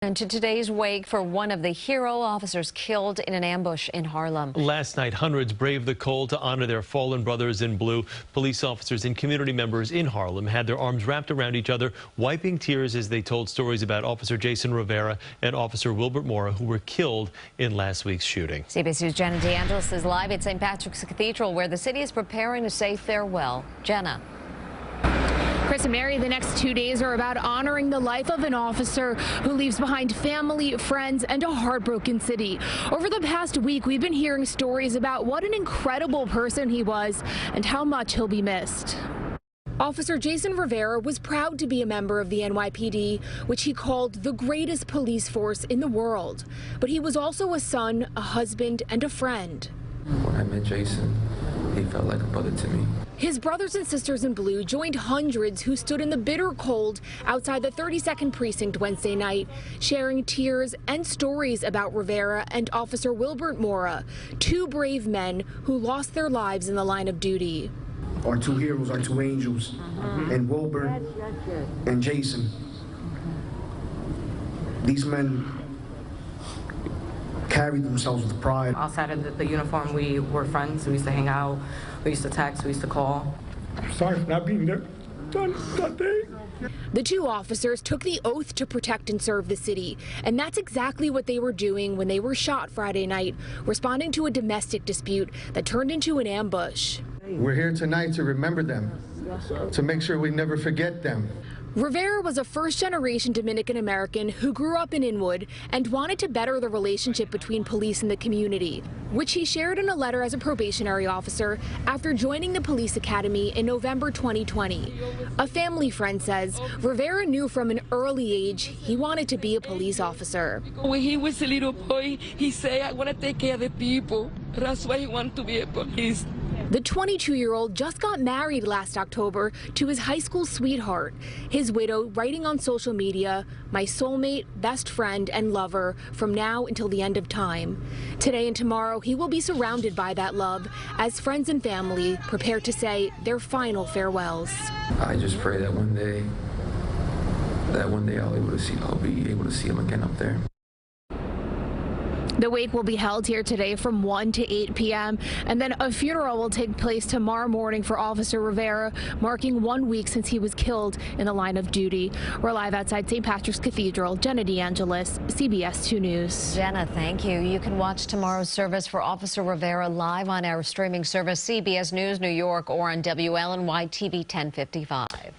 And to today's wake for one of the hero officers killed in an ambush in Harlem. Last night, hundreds braved the cold to honor their fallen brothers in blue. Police officers and community members in Harlem had their arms wrapped around each other, wiping tears as they told stories about Officer Jason Rivera and Officer Wilbert Mora, who were killed in last week's shooting. CBS News' Jenna DeAngelis is live at St. Patrick's Cathedral, where the city is preparing to say farewell. Jenna. Chris and Mary, the next 2 days are about honoring the life of an officer who leaves behind family, friends, and a heartbroken city. Over the past week, we've been hearing stories about what an incredible person he was and how much he'll be missed. Officer Jason Rivera was proud to be a member of the NYPD, which he called the greatest police force in the world. But he was also a son, a husband, and a friend. When I met Jason, he felt like a brother to me. His brothers and sisters in blue joined hundreds who stood in the bitter cold outside the 32nd Precinct Wednesday night, sharing tears and stories about Rivera and Officer Wilbert Mora, two brave men who lost their lives in the line of duty. Our two heroes, our two angels, and Wilbert and Jason. These men carried themselves with pride. Outside of the uniform, we were friends. We used to hang out. We used to text. We used to call. Sorry for not being there that day. The two officers took the oath to protect and serve the city, and that's exactly what they were doing when they were shot Friday night, responding to a domestic dispute that turned into an ambush. We're here tonight to remember them, to make sure we never forget them. Rivera was a first-generation Dominican American who grew up in Inwood and wanted to better the relationship between police and the community, which he shared in a letter as a probationary officer after joining the police academy in November 2020. A family friend says Rivera knew from an early age he wanted to be a police officer. When he was a little boy, he said, "I want to take care of the people." That's why he wanted to be a police. The 22-year-old just got married last October to his high school sweetheart. His widow writing on social media, "My soulmate, best friend, and lover from now until the end of time." Today and tomorrow, he will be surrounded by that love as friends and family prepare to say their final farewells. I just pray that one day I'll be able to see him again up there. The wake will be held here today from 1 to 8 p.m. and then a funeral will take place tomorrow morning for Officer Rivera, marking 1 week since he was killed in the line of duty. We're live outside St. Patrick's Cathedral. Jenna DeAngelis, CBS 2 News. Jenna, thank you. You can watch tomorrow's service for Officer Rivera live on our streaming service, CBS News New York, or on WLNY TV 1055.